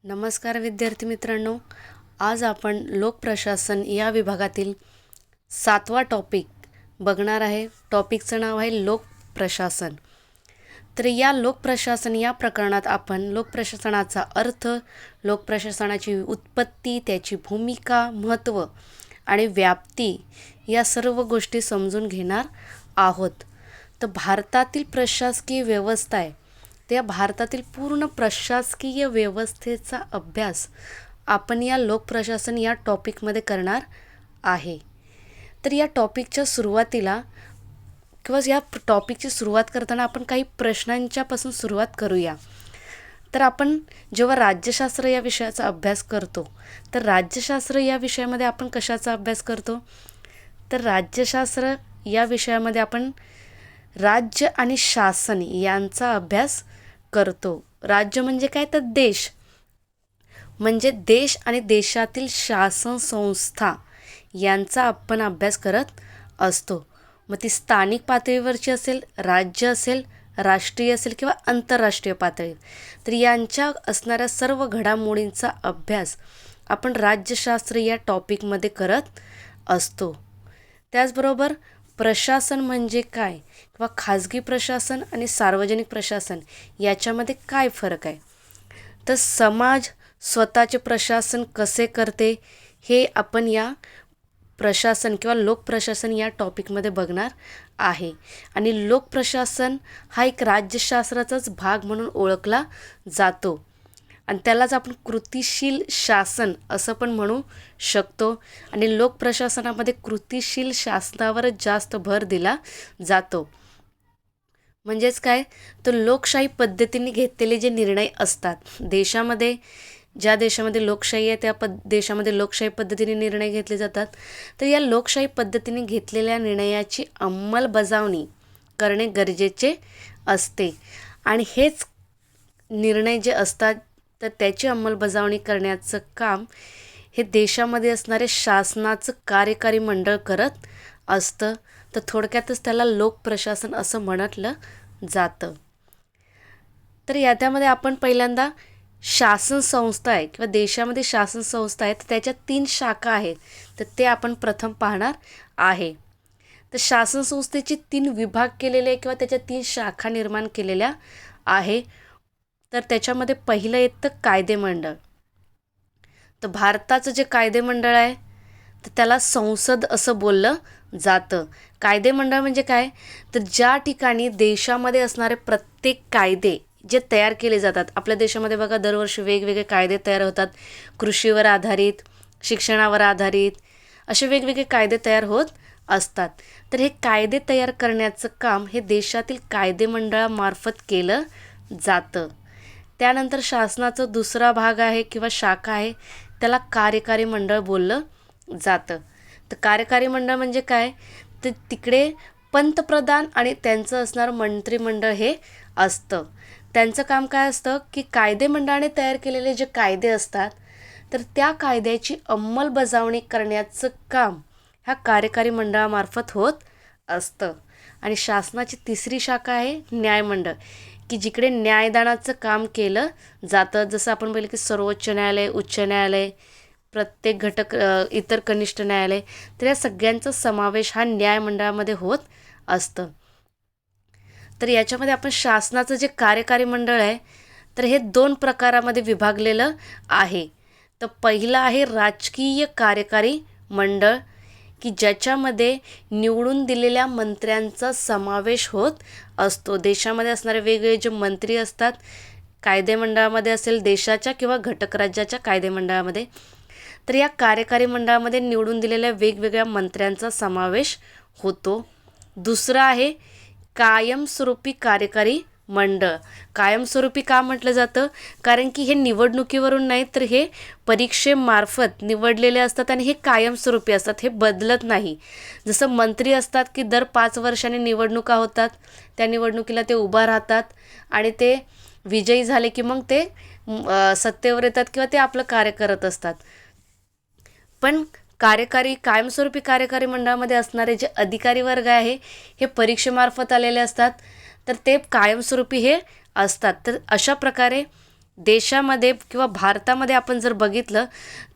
नमस्कार विद्यार्थी मित्रांनो, आज आपण लोकप्रशासन या विभागातील 7वा टॉपिक बघणार आहे. टॉपिकचं नाव आहे लोकप्रशासन. तर या लोकप्रशासन या प्रकरणात आपण लोकप्रशासनाचा अर्थ, लोकप्रशासनाची उत्पत्ती, त्याची भूमिका, महत्त्व आणि व्याप्ती या सर्व गोष्टी समजून घेणार आहोत. तर भारतातील प्रशासकीय व्यवस्था आहे, त्या भारतातील पूर्ण प्रशासकीय व्यवस्थेचा अभ्यास आपण या लोकप्रशासन या टॉपिकमध्ये करणार आहे. तर या टॉपिकच्या सुरुवातीला किंवा या टॉपिकची सुरुवात करताना आपण काही प्रश्नांच्यापासून सुरुवात करूया. तर आपण जेव्हा राज्यशास्त्र या विषयाचा अभ्यास करतो, तर राज्यशास्त्र या विषयामध्ये आपण कशाचा अभ्यास करतो? तर राज्यशास्त्र या विषयामध्ये आपण राज्य आणि शासन यांचा अभ्यास करतो. राज्य म्हणजे काय? तर देश, म्हणजे देश आणि देशातील शासन संस्था यांचा आपण अभ्यास करत असतो. मग ती स्थानिक पातळीवरची असेल, राज्य असेल, राष्ट्रीय असेल किंवा आंतरराष्ट्रीय पातळी. तर यांच्या असणाऱ्या सर्व घडामोडींचा अभ्यास आपण राज्यशास्त्र या टॉपिकमध्ये करत असतो. त्याचबरोबर प्रशासन म्हणजे काय किंवा खाजगी प्रशासन आणि सार्वजनिक प्रशासन याच्यामध्ये काय फरक आहे? तर समाज स्वतःचे प्रशासन कसे करते हे आपण या प्रशासन किंवा लोकप्रशासन या टॉपिकमध्ये बघणार आहे. आणि लोकप्रशासन हा एक राज्यशास्त्राचाच भाग म्हणून ओळखला जातो आणि त्यालाच आपण कृतिशील शासन असं पण म्हणू शकतो. आणि लोकप्रशासनामध्ये कृतिशील शासनावरच जास्त भर दिला जातो. म्हणजेच काय? तर लोकशाही पद्धतीने घेतलेले जे निर्णय असतात, देशामध्ये ज्या देशामध्ये लोकशाही आहे त्या देशामध्ये लोकशाही पद्धतीने निर्णय घेतले जातात. तर या लोकशाही पद्धतीने घेतलेल्या निर्णयाची अंमलबजावणी करणे गरजेचे असते. आणि हेच निर्णय जे असतात तर त्याची अंमलबजावणी करण्याचं काम हे देशामध्ये असणारे शासनाचं कार्यकारी मंडळ करत असतं. तर थोडक्यातच त्याला लोकप्रशासन असं म्हटलं जातं. तर त्यामध्ये आपण पहिल्यांदा शासन संस्था आहे किंवा देशामध्ये शासन संस्था आहे, तर त्याच्या 3 शाखा आहेत, तर ते आपण प्रथम पाहणार आहे. तर शासन संस्थेचे 3 विभाग केलेले आहे किंवा त्याच्या 3 शाखा निर्माण केलेल्या आहे. तर त्याच्यामध्ये पहिलं येतं कायदेमंडळ. तर भारताचं जे कायदेमंडळ आहे तर त्याला संसद असं बोललं जातं. कायदेमंडळ म्हणजे काय? तर ज्या ठिकाणी देशामध्ये असणारे प्रत्येक कायदे जे तयार केले जातात. आपल्या देशामध्ये बघा दरवर्षी वेगवेगळे कायदे तयार होतात. कृषीवर आधारित, शिक्षणावर आधारित असे वेगवेगळे कायदे तयार होत असतात. तर हे कायदे तयार करण्याचं काम हे देशातील कायदेमंडळामार्फत केलं जातं. त्यानंतर शासनाचा दुसरा भाग आहे किंवा शाखा आहे, त्याला कार्यकारी मंडळ बोललं जातं. तर कार्यकारी मंडळ म्हणजे काय? तर तिकडे पंतप्रधान आणि त्यांचं असणारं मंत्रिमंडळ हे असतं. त्यांचं काम काय असतं की कायदेमंडळाने तयार केलेले जे कायदे असतात तर त्या कायद्याची अंमलबजावणी करण्याचं काम ह्या कार्यकारी मंडळामार्फत होत असतं. आणि शासनाची तिसरी शाखा आहे न्यायमंडळ, की जिकडे न्यायदानाचं काम केलं जातं. जसं आपण पाहिलं की सर्वोच्च न्यायालय, उच्च न्यायालय, प्रत्येक घटक, इतर कनिष्ठ न्यायालय, तर या सगळ्यांचा समावेश हा न्यायमंडळामध्ये होत असतं. तर याच्यामध्ये आपण शासनाचं जे कार्यकारी मंडळ आहे तर हे 2 प्रकारामध्ये विभागलेलं आहे. तर पहिलं आहे राजकीय कार्यकारी मंडळ, की ज्याच्यामध्ये निवडून दिलेल्या मंत्र्यांचा समावेश होत असतो. देशामध्ये असणारे वेगवेगळे जे मंत्री असतात कायदेमंडळामध्ये असेल देशाच्या किंवा घटक राज्याच्या कायदेमंडळामध्ये, तर या कार्यकारी मंडळामध्ये निवडून दिलेल्या वेगवेगळ्या मंत्र्यांचा समावेश होतो. दुसरं आहे कायमस्वरूपी कार्यकारी मंडळ. कायमस्वरूपी का म्हटलं जातं? कारण की हे निवडणुकीवरून नाही तर हे परीक्षेमार्फत निवडलेले असतात आणि हे कायमस्वरूपी असतात, हे बदलत नाही. जसं मंत्री असतात की दर 5 वर्षांनी निवडणुका होतात, त्या निवडणुकीला ते उभा राहतात आणि ते विजयी झाले की मग ते सत्तेवर येतात किंवा ते आपलं कार्य करत असतात. पण कायमस्वरूपी कार्यकारी मंडळामध्ये असणारे जे अधिकारी वर्ग आहे हे परीक्षेमार्फत आलेले असतात, तर ते कायमस्वरूपी हे असतात. तर अशा प्रकारे देशामध्ये किंवा भारतामध्ये आपण जर बघितलं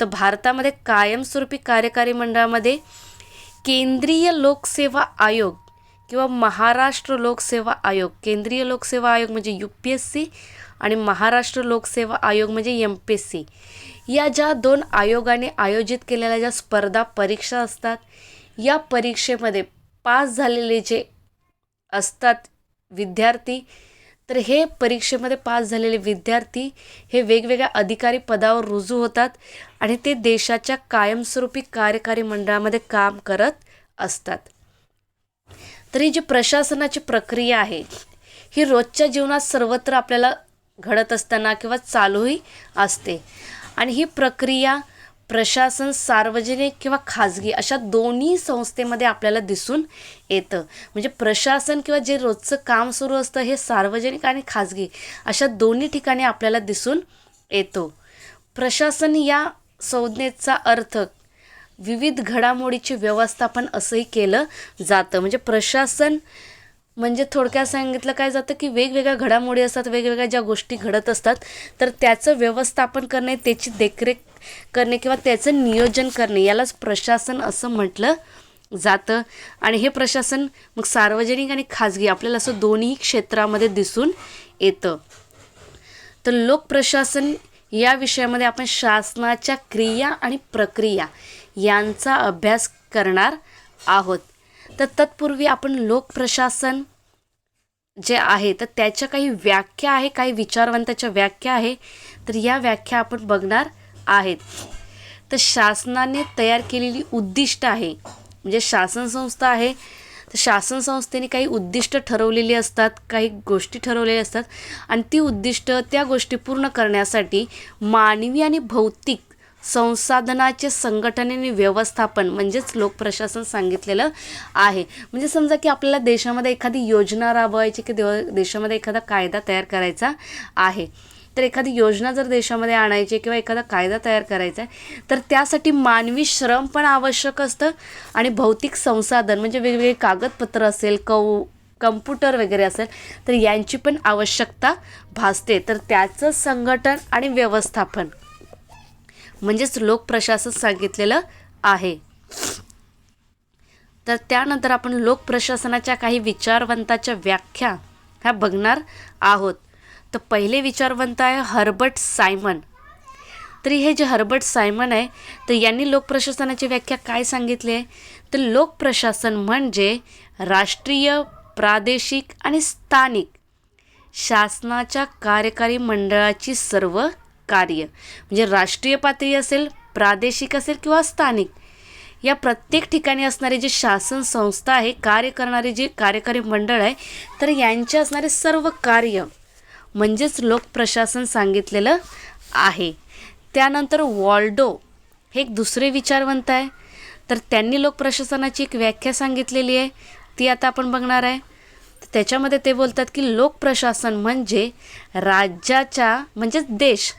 तर भारतामध्ये कायमस्वरूपी कार्यकारी मंडळामध्ये केंद्रीय लोकसेवा आयोग किंवा महाराष्ट्र लोकसेवा आयोग, केंद्रीय लोकसेवा आयोग म्हणजे UPSC आणि महाराष्ट्र लोकसेवा आयोग म्हणजे MPSC, या ज्या दोन आयोगाने आयोजित केलेल्या ज्या स्पर्धा परीक्षा असतात, या परीक्षेमध्ये पास झालेले जे असतात विद्यार्थी, तर हे परीक्षेमध्ये पास झालेले विद्यार्थी हे वेगवेगळ्या अधिकारी पदावर रुजू होतात आणि ते देशाच्या कायमस्वरूपी कार्यकारी मंडळामध्ये काम करत असतात. तर ही जी प्रशासनाची प्रक्रिया आहे ही रोजच्या जीवनात सर्वत्र आपल्याला घडत असताना किंवा चालूही असते आणि ही प्रक्रिया प्रशासन सार्वजनिक किंवा खाजगी अशा दोन्ही संस्थेमध्ये आपल्याला दिसून येतं. म्हणजे प्रशासन किंवा जे रोजचं काम सुरू असतं हे सार्वजनिक आणि खाजगी अशा दोन्ही ठिकाणी आपल्याला दिसून येतो. प्रशासन या संज्ञेचा अर्थ विविध घडामोडीचे व्यवस्थापन असंही केलं जातं. म्हणजे प्रशासन म्हणजे थोडक्यात सांगितलं काय जातं की वेगवेगळ्या घडामोडी असतात, वेगवेगळ्या ज्या गोष्टी घडत असतात, तर त्याचं व्यवस्थापन करणे, त्याची देखरेख करणे किंवा त्याचं नियोजन करणे यालाच प्रशासन असं म्हटलं जातं. आणि हे प्रशासन मग सार्वजनिक आणि खाजगी आपल्याला असं दोन्ही क्षेत्रामध्ये दिसून येतं. तर लोकप्रशासन या विषयामध्ये आपण शासनाच्या क्रिया आणि प्रक्रिया यांचा अभ्यास करणार आहोत. तर तत्पूर्वी आपण लोकप्रशासन जे आहे तर त्याच्या काही व्याख्या आहे, काही विचारवंताच्या व्याख्या आहे, तर या व्याख्या आपण बघणार आहेत. तर शासनाने तयार केलेली उद्दिष्ट आहे, म्हणजे शासन संस्था आहे तर शासन संस्थेने काही उद्दिष्ट ठरवलेली असतात, काही गोष्टी ठरवलेल्या असतात आणि ती उद्दिष्ट त्या गोष्टी पूर्ण करण्यासाठी मानवी आणि भौतिक संसाधनाचे संघटनेने व्यवस्थापन म्हणजेच लोकप्रशासन सांगितलेलं आहे. म्हणजे समजा की आपल्याला देशामध्ये एखादी योजना राबवायची की देशामध्ये एखादा कायदा तयार करायचा आहे, तर एखादी योजना जर देशामध्ये आणायची किंवा एखादा कायदा तयार करायचा आहे तर त्यासाठी मानवी श्रम पण आवश्यक असतं आणि भौतिक संसाधन म्हणजे वेगवेगळे कागदपत्र असेल, कम्प्युटर वगैरे असेल तर यांची पण आवश्यकता भासते. तर त्याचं संघटन आणि व्यवस्थापन म्हणजेच लोकप्रशासन सांगितलेलं आहे. तर त्यानंतर आपण लोकप्रशासनाच्या काही विचारवंताच्या व्याख्या ह्या बघणार आहोत. तर पहिले विचारवंत आहे हर्बर्ट सायमन. तरी हे जे हर्बर्ट सायमन आहे तर यांनी लोकप्रशासनाची व्याख्या काय सांगितली आहे, तर लोकप्रशासन म्हणजे राष्ट्रीय, प्रादेशिक आणि स्थानिक शासनाच्या कार्यकारी मंडळाची सर्व कार्य, म्हणजे राष्ट्रीय पातळी असेल, प्रादेशिक असेल किंवा स्थानिक, या प्रत्येक ठिकाणी असणारे जे शासन संस्था आहे, कार्य करणारे जे कार्यकारी मंडळ आहे, तर यांचे असणारे सर्व कार्य म्हणजेच लोकप्रशासन सांगितलेलं आहे. त्यानंतर वॉल्डो हे एक दुसरे विचारवंत आहे, तर त्यांनी लोकप्रशासनाची एक व्याख्या सांगितलेली आहे, ती आता आपण बघणार आहे. त्याच्यामध्ये ते बोलतात की लोकप्रशासन म्हणजे राज्याच्या म्हणजेच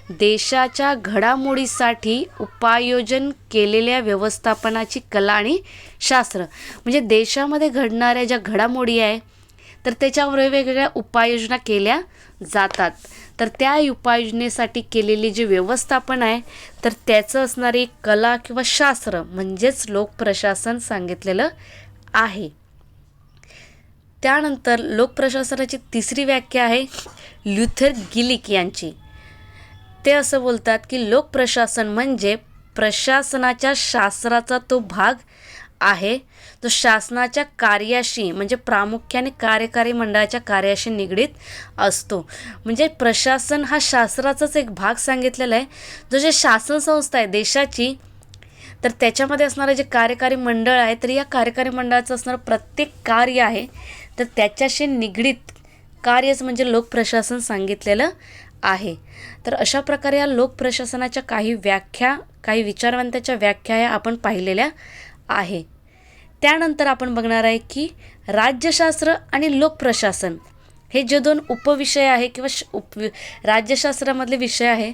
देशाच्या घडामोडीसाठी उपायोजन केलेल्या व्यवस्थापनाची कला आणि शास्त्र. म्हणजे देशामध्ये घडणाऱ्या ज्या घडामोडी आहे तर त्याच्यावर वेगवेगळ्या उपाययोजना केल्या जातात, तर त्या उपाययोजनेसाठी केलेली जे व्यवस्थापन आहे तर त्याचं असणारी कला किंवा शास्त्र म्हणजेच लोकप्रशासन सांगितलेलं आहे. त्यानंतर लोकप्रशासनाची तिसरी व्याख्या आहे ल्युथर गिलिक यांची. ते असं बोलतात की लोकप्रशासन म्हणजे प्रशासनाच्या शास्त्राचा तो भाग आहे, तो शासनाच्या कार्याशी म्हणजे प्रामुख्याने कार्यकारी मंडळाच्या कार्याशी निगडीत असतो. म्हणजे प्रशासन हा शास्त्राचाच एक भाग सांगितलेला आहे. जो जे शासन संस्था आहे देशाची, तर त्याच्यामध्ये असणारं जे कार्यकारी मंडळ आहे तर या कार्यकारी मंडळाचं असणारं प्रत्येक कार्य आहे तर त्याच्याशी निगडीत कार्यच म्हणजे लोकप्रशासन सांगितलेलं आहे. तर अशा प्रकारे या लोकप्रशासनाच्या काही व्याख्या, काही विचारवंताच्या व्याख्या या आपण पाहिलेल्या आहे. त्यानंतर आपण बघणार आहे की राज्यशास्त्र आणि लोकप्रशासन हे जे दोन उपविषय आहे किंवा राज्यशास्त्रामधले विषय आहे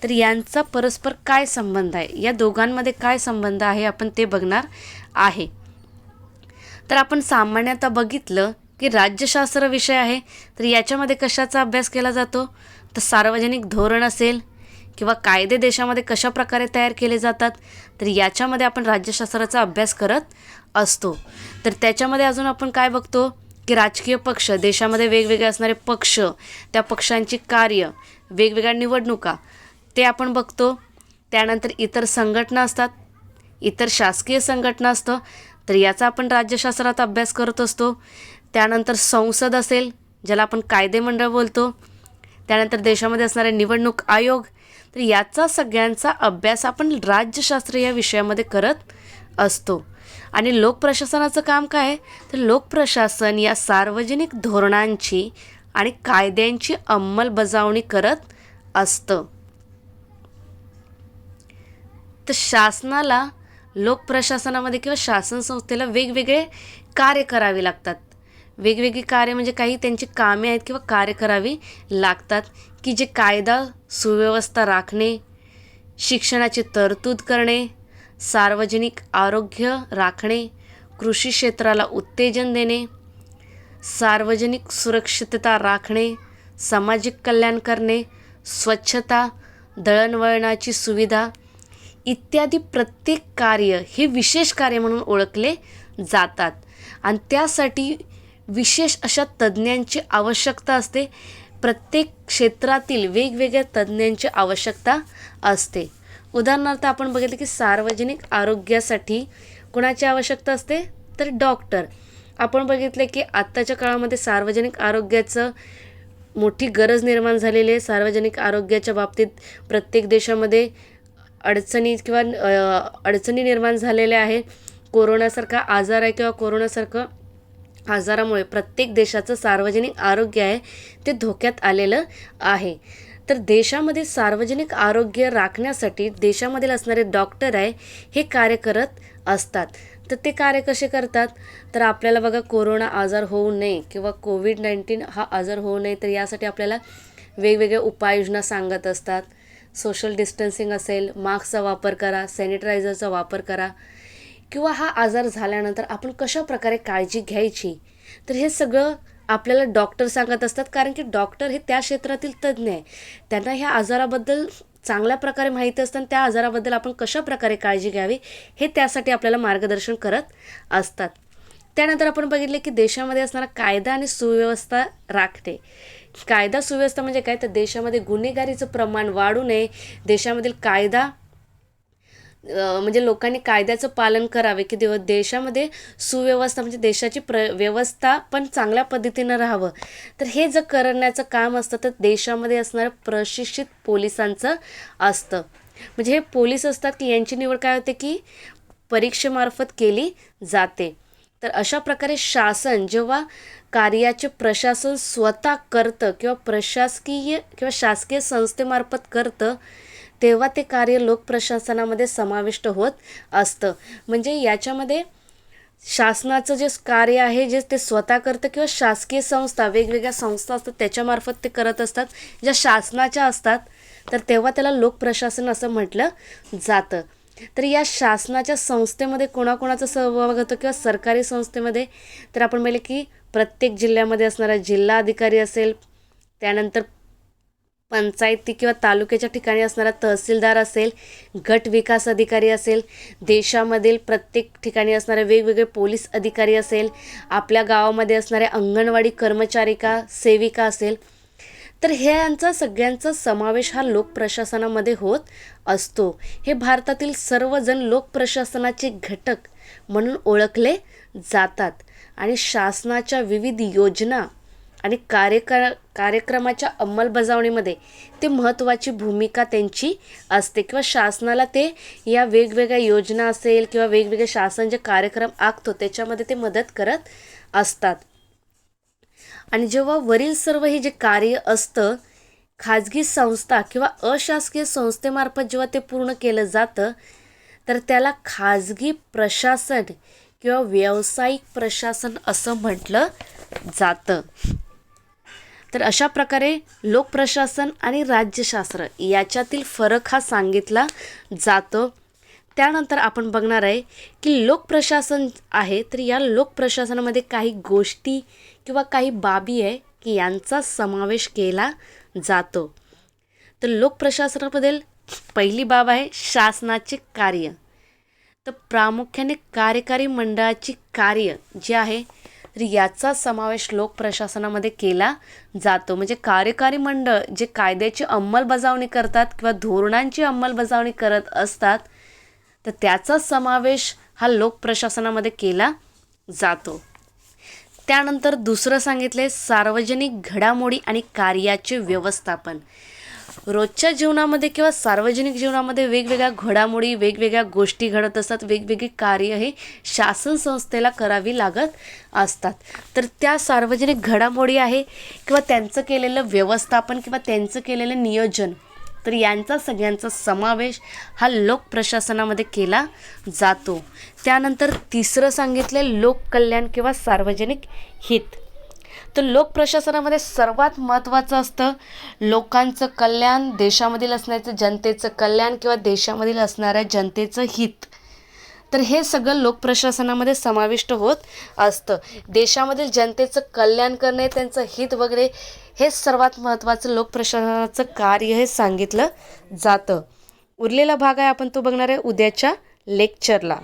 तर यांचा परस्पर काय संबंध आहे, या दोघांमध्ये काय संबंध आहे आपण ते बघणार आहे. तर आपण सामान्यतः बघितलं की राज्यशास्त्र विषय आहे तर याच्यामध्ये कशाचा अभ्यास केला जातो, तर सार्वजनिक धोरण असेल किंवा कायदे देशामध्ये कशा प्रकारे तयार केले जातात, तर याच्यामध्ये आपण राज्यशास्त्राचा अभ्यास करत असतो. तर त्याच्यामध्ये अजून आपण काय बघतो की राजकीय पक्ष, देशामध्ये वेगवेगळे असणारे पक्ष, त्या पक्षांची कार्य, वेगवेगळ्या निवडणुका ते आपण बघतो. त्यानंतर इतर संघटना असतात, इतर शासकीय संघटना असतं, तर याचा आपण राज्यशास्त्रात अभ्यास करत असतो. त्यानंतर संसद असेल, ज्याला आपण कायदेमंडळ बोलतो. त्यानंतर देशामध्ये असणारे निवडणूक आयोग, तर याचा सगळ्यांचा अभ्यास आपण राज्यशास्त्र या विषयामध्ये करत असतो. आणि लोकप्रशासनाचं काम काय आहे, तर लोकप्रशासन या सार्वजनिक धोरणांची आणि कायद्यांची अंमलबजावणी करत असतं. तर शासनाला लोकप्रशासनामध्ये किंवा शासन संस्थेला वेगवेगळे कार्य करावे लागतात. वेगवेगळी कार्य म्हणजे काही त्यांची कामे आहेत किंवा कार्य करावी लागतात की जे कायदा सुव्यवस्था राखणे, शिक्षणाची तरतूद करणे, सार्वजनिक आरोग्य राखणे, कृषी क्षेत्राला उत्तेजन देणे, सार्वजनिक सुरक्षितता राखणे, सामाजिक कल्याण करणे, स्वच्छता, दळणवळणाची सुविधा इत्यादी प्रत्येक कार्य हे विशेष कार्य म्हणून ओळखले जातात. आणि त्यासाठी विशेष अशा तज्ज्ञांची आवश्यकता असते. प्रत्येक क्षेत्रातील वेगवेगळ्या तज्ज्ञांची आवश्यकता असते. उदाहरणार्थ आपण बघितलं की सार्वजनिक आरोग्यासाठी कोणाची आवश्यकता असते, तर डॉक्टर. आपण बघितलं की आत्ताच्या काळामध्ये सार्वजनिक आरोग्याचं मोठी गरज निर्माण झालेली आहे. सार्वजनिक आरोग्याच्या बाबतीत प्रत्येक देशामध्ये अडचणी निर्माण झालेल्या आहे. कोरोनासारखा आजार आहे किंवा कोरोनासारखं आजारामुळे प्रत्येक देशाचं सार्वजनिक आरोग्य आहे ते धोक्यात आलेलं आहे. तर देशामध्ये सार्वजनिक आरोग्य राखण्यासाठी देशामधील असणारे डॉक्टर आहे हे कार्य करत असतात. तर ते कार्य कसे करतात, तर आपल्याला बघा कोरोना आजार होऊ नये किंवा कोविड-19 हा आजार होऊ नये, तर यासाठी आपल्याला वेगवेगळ्या उपाययोजना सांगत असतात. सोशल डिस्टन्सिंग असेल, मास्कचा वापर करा, सॅनिटायझरचा वापर करा, किंवा हा आजार झाल्यानंतर आपण कशा प्रकारे काळजी घ्यायची, तर हे सगळं आपल्याला डॉक्टर सांगत असतात. कारण की डॉक्टर हे त्या क्षेत्रातील तज्ज्ञ आहे. त्यांना ह्या आजाराबद्दल चांगल्या प्रकारे माहिती असतं आणि त्या आजाराबद्दल आपण कशा प्रकारे काळजी घ्यावी हे त्यासाठी आपल्याला मार्गदर्शन करत असतात. त्यानंतर आपण बघितले की देशामध्ये असणारा कायदा आणि सुव्यवस्था राखणे. कायदा सुव्यवस्था म्हणजे काय, तर देशामध्ये गुन्हेगारीचं प्रमाण वाढू नये, देशामधील कायदा म्हणजे लोकांनी कायद्याचं पालन करावे की देशामध्ये सुव्यवस्था म्हणजे देशाची व्यवस्था पण चांगल्या पद्धतीनं राहावं. तर हे जर करण्याचं काम असतं तर देशामध्ये असणारं प्रशिक्षित पोलिसांचं असतं. म्हणजे हे पोलीस असतात की यांची निवड काय होते की परीक्षेमार्फत केली जाते. तर अशा प्रकारे शासन जेव्हा कार्याचे प्रशासन स्वतः करतं किंवा प्रशासकीय किंवा शासकीय संस्थेमार्फत करतं, तेव्हा ते कार्य लोकप्रशासनामध्ये समाविष्ट होत असतं. म्हणजे याच्यामध्ये शासनाचं जे कार्य आहे जे ते स्वतः करतं किंवा शासकीय संस्था वेगवेगळ्या संस्था असतात त्याच्यामार्फत ते करत असतात, ज्या शासनाच्या असतात, तर तेव्हा त्याला लोकप्रशासन असं म्हटलं जातं. तर या शासनाच्या संस्थेमध्ये कोणाकोणाचा सहभाग होतो किंवा सरकारी संस्थेमध्ये, तर आपण पाहिलं की प्रत्येक जिल्ह्यामध्ये असणारा जिल्हा अधिकारी असेल, त्यानंतर पंचायती किंवा तालुक्याच्या ठिकाणी असणारा तहसीलदार असेल, गट विकास अधिकारी असेल, देशामधील प्रत्येक ठिकाणी असणारे वेगवेगळे पोलीस अधिकारी असेल, आपल्या गावामध्ये असणारे अंगणवाडी कर्मचारी का सेविका असेल, तर यांचा सगळ्यांचा समावेश हा लोकप्रशासनामध्ये होत असतो. हे भारतातील सर्वजण लोकप्रशासनाचे घटक म्हणून ओळखले जातात आणि शासनाच्या विविध योजना आणि कार्यक्रमाच्या अंमलबजावणीमध्ये ते महत्त्वाची भूमिका त्यांची असते किंवा शासनाला ते या वेगवेगळ्या योजना असेल किंवा वेगवेगळे शासन जे कार्यक्रम आखतो त्याच्यामध्ये ते मदत करत असतात. आणि जेव्हा वरील सर्व हे जे कार्य असतं खाजगी संस्था किंवा अशासकीय संस्थेमार्फत जेव्हा ते पूर्ण केलं जातं, तर त्याला खाजगी प्रशासन किंवा व्यावसायिक प्रशासन असं म्हटलं जातं. तर अशा प्रकारे लोकप्रशासन आणि राज्यशास्त्र याच्यातील फरक हा सांगितला जातो. त्यानंतर आपण बघणार आहे की लोकप्रशासन आहे, तर या लोकप्रशासनामध्ये काही गोष्टी किंवा काही बाबी आहे की यांचा समावेश केला जातो. तर लोकप्रशासनाबद्दल पहिली बाब आहे शासनाचे कार्य. तर प्रामुख्याने कार्यकारी मंडळाची कार्य जे आहे तर याचा समावेश लोकप्रशासनामध्ये केला जातो. म्हणजे कार्यकारी मंडळ जे कायद्याची अंमलबजावणी करतात किंवा धोरणांची अंमलबजावणी करत असतात तर त्याचा समावेश हा लोकप्रशासनामध्ये केला जातो. त्यानंतर दुसरं सांगितले सार्वजनिक घडामोडी आणि कार्याचे व्यवस्थापन. रोजच्या जीवनामध्ये किंवा सार्वजनिक जीवनामध्ये वेगवेगळ्या घडामोडी वेगवेगळ्या गोष्टी घडत असतात. वेगवेगळी कार्य हे शासन संस्थेला करावी लागत असतात. तर त्या सार्वजनिक घडामोडी आहे किंवा त्यांचं केलेलं व्यवस्थापन किंवा त्यांचं केलेलं नियोजन तर यांचा सगळ्यांचा समावेश हा लोकप्रशासनामध्ये केला जातो. त्यानंतर तिसरं सांगितले लोककल्याण किंवा सार्वजनिक हित. तर लोकप्रशासनामध्ये सर्वात महत्त्वाचं असतं लोकांचं कल्याण, देशामधील असण्याचं जनतेचं कल्याण किंवा देशामधील असणाऱ्या जनतेचं हित. तर हे सगळं लोकप्रशासनामध्ये समाविष्ट होत असतं. देशामधील जनतेचं कल्याण करणे, त्यांचं हित वगैरे हे सर्वात महत्त्वाचं लोकप्रशासनाचं कार्य हे सांगितलं जातं. उरलेला भाग आहे आपण तो बघणार आहे उद्याच्या लेक्चरला.